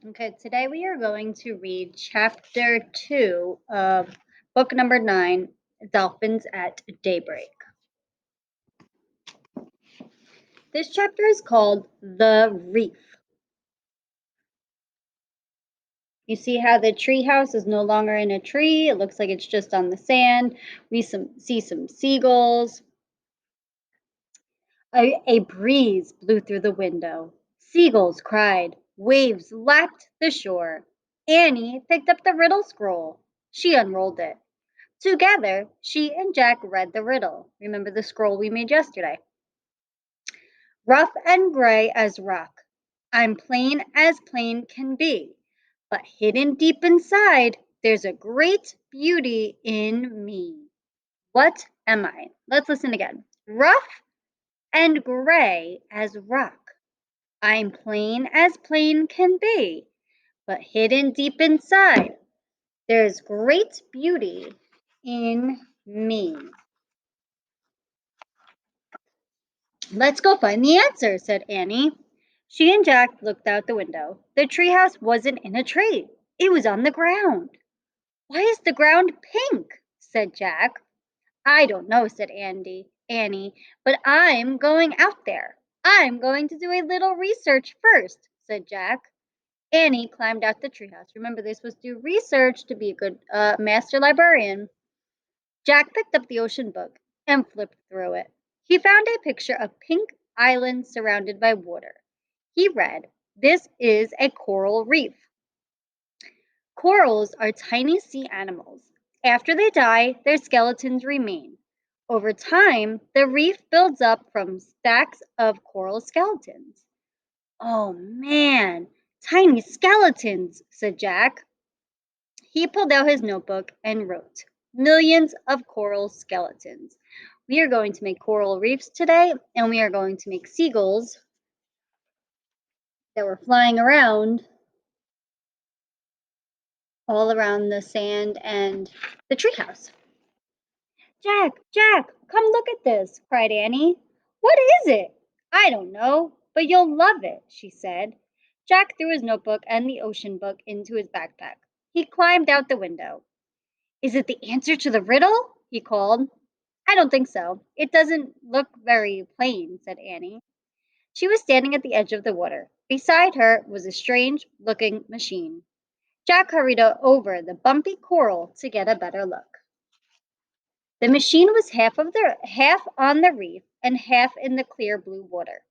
Okay, today we are going to read chapter 2 of book number 9, Dolphins at Daybreak. This chapter is called The Reef. You see how the tree house is no longer in a tree. It looks like it's just on the sand. We see some seagulls. A breeze blew through the window. Seagulls cried. Waves lapped the shore. Annie picked up the riddle scroll. She unrolled it. Together, she and Jack read the riddle. Remember the scroll we made yesterday? Rough and gray as rock. I'm plain as plain can be. But hidden deep inside, there's a great beauty in me. What am I? Let's listen again. Rough and gray as rock. I'm plain as plain can be. But hidden deep inside, there's great beauty in me. Let's go find the answer, said Annie. She and Jack looked out the window. The treehouse wasn't in a tree. It was on the ground. Why is the ground pink? Said Jack. I don't know, said Annie, but I'm going out there. I'm going to do a little research first, said Jack. Annie climbed out the treehouse. Remember, they're supposed to do research to be a good master librarian. Jack picked up the ocean book and flipped through it. He found a picture of pink islands surrounded by water. He read, "This is a coral reef." Corals are tiny sea animals. After they die, their skeletons remain. Over time, the reef builds up from stacks of coral skeletons. Oh man, tiny skeletons, said Jack. He pulled out his notebook and wrote, "Millions of coral skeletons." We are going to make coral reefs today, and we are going to make seagulls that were flying around all around the sand and the treehouse. Jack, come look at this, cried Annie. What is it? I don't know, but you'll love it, she said. Jack threw his notebook and the ocean book into his backpack. He climbed out the window. Is it the answer to the riddle? He called. I don't think so. It doesn't look very plain, said Annie. She was standing at the edge of the water. Beside her was a strange looking machine. Jack hurried over the bumpy coral to get a better look. The machine was half on the reef and half in the clear blue water.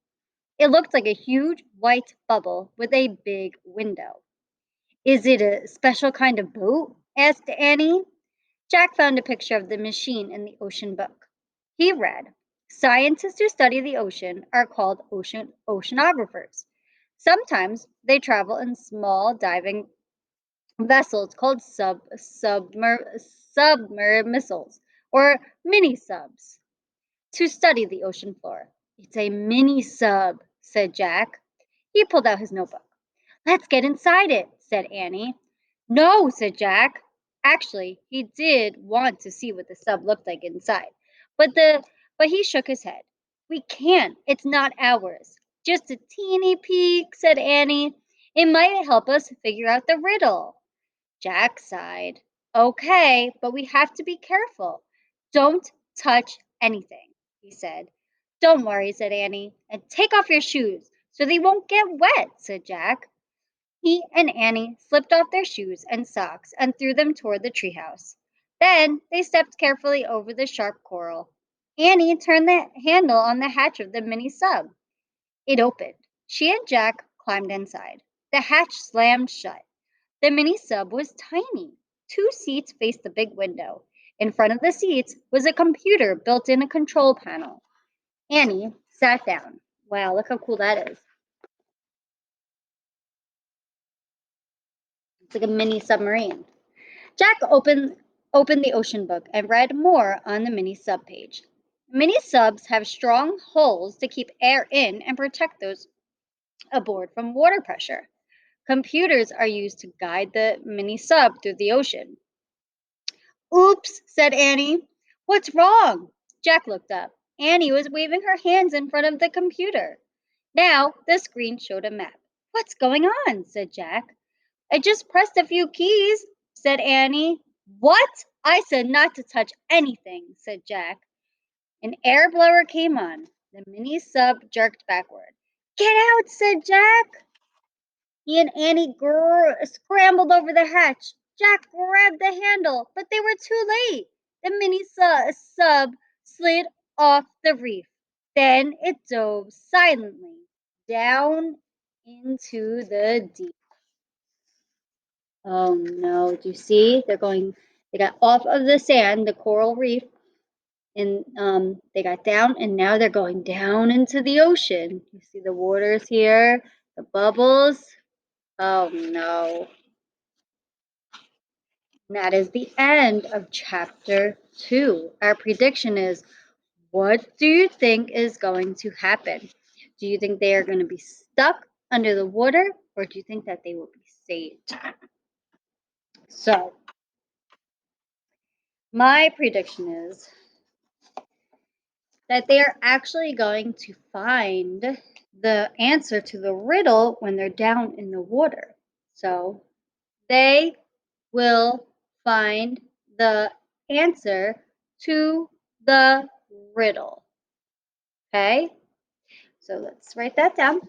It looked like a huge white bubble with a big window. Is it a special kind of boat? Asked Annie. Jack found a picture of the machine in the ocean book. He read, "Scientists who study the ocean are called oceanographers. Sometimes they travel in small diving vessels called submersibles or mini subs to study the ocean floor." It's a mini sub, said Jack. He pulled out his notebook. Let's get inside it, said Annie. No, said Jack. Actually, he did want to see what the sub looked like inside, but he shook his head. We can't. It's not ours. Just a teeny peek, said Annie. It might help us figure out the riddle. Jack sighed. Okay, but we have to be careful. Don't touch anything, he said. Don't worry, said Annie, and take off your shoes so they won't get wet, said Jack. He and Annie slipped off their shoes and socks and threw them toward the treehouse. Then they stepped carefully over the sharp coral. Annie turned the handle on the hatch of the mini sub. It opened. She and Jack climbed inside. The hatch slammed shut. The mini sub was tiny. Two seats faced the big window. In front of the seats was a computer built in a control panel. Annie sat down. Wow, look how cool that is. It's like a mini submarine. Jack opened the ocean book and read more on the mini sub page. Mini subs have strong hulls to keep air in and protect those aboard from water pressure. Computers are used to guide the mini sub through the ocean. Oops, said Annie. What's wrong? Jack looked up. Annie was waving her hands in front of the computer. Now the screen showed a map. What's going on? Said Jack. I just pressed a few keys, said Annie. What? I said not to touch anything, said Jack. An air blower came on. The mini sub jerked backward. Get out, said Jack. He and Annie scrambled over the hatch. Jack grabbed the handle, but they were too late. The mini sub slid off the reef. Then it dove silently down into the deep. Oh no, do you see? They got off of the sand, the coral reef, and they got down, and now they're going down into the ocean. You see the waters here, the bubbles. Oh no. And that is the end of chapter 2. Our prediction is, what do you think is going to happen? Do you think they are going to be stuck under the water, or do you think that they will be saved? So, my prediction is that they are actually going to find the answer to the riddle when they're down in the water. So, they will find the answer to the riddle. Okay? So let's write that down.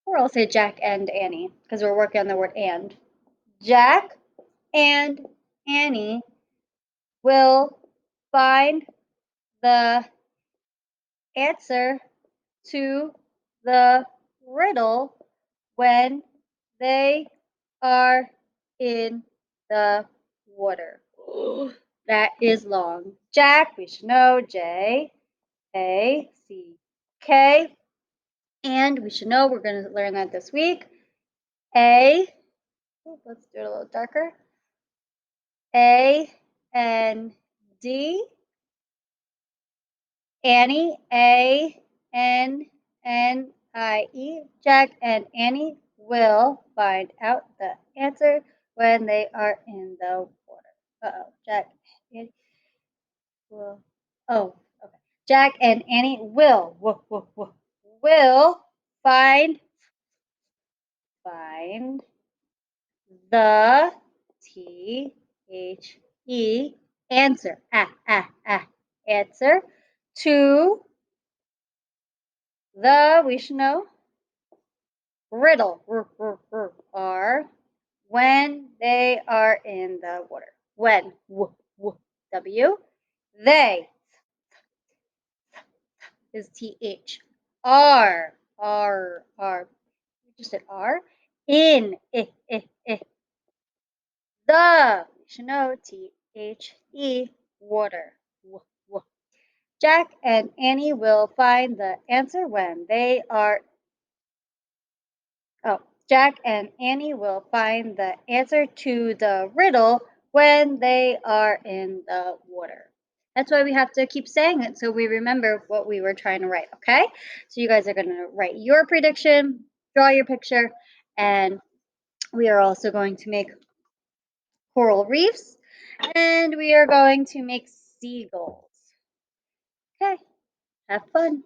Or I'll say Jack and Annie because we're working on the word and. Jack and Annie will find the answer to the riddle when they are in the water. That is long. Jack, we should know J A C K. And we should know we're going to learn that this week. Let's do it a little darker. A N D. Annie, ANNIE. Jack and Annie will find out the answer when they are in the water. Jack and Annie will. Oh, okay. Jack and Annie will find the answer answer to the we should know riddle are when they are in the water. When W they is R. You just said R. In the we should know water. Jack and Annie will find the answer when they are. Oh, Jack and Annie will find the answer to the riddle when they are in the water. That's why we have to keep saying it so we remember what we were trying to write, okay? So you guys are going to write your prediction, draw your picture, and we are also going to make coral reefs, and we are going to make seagulls. Okay, have fun.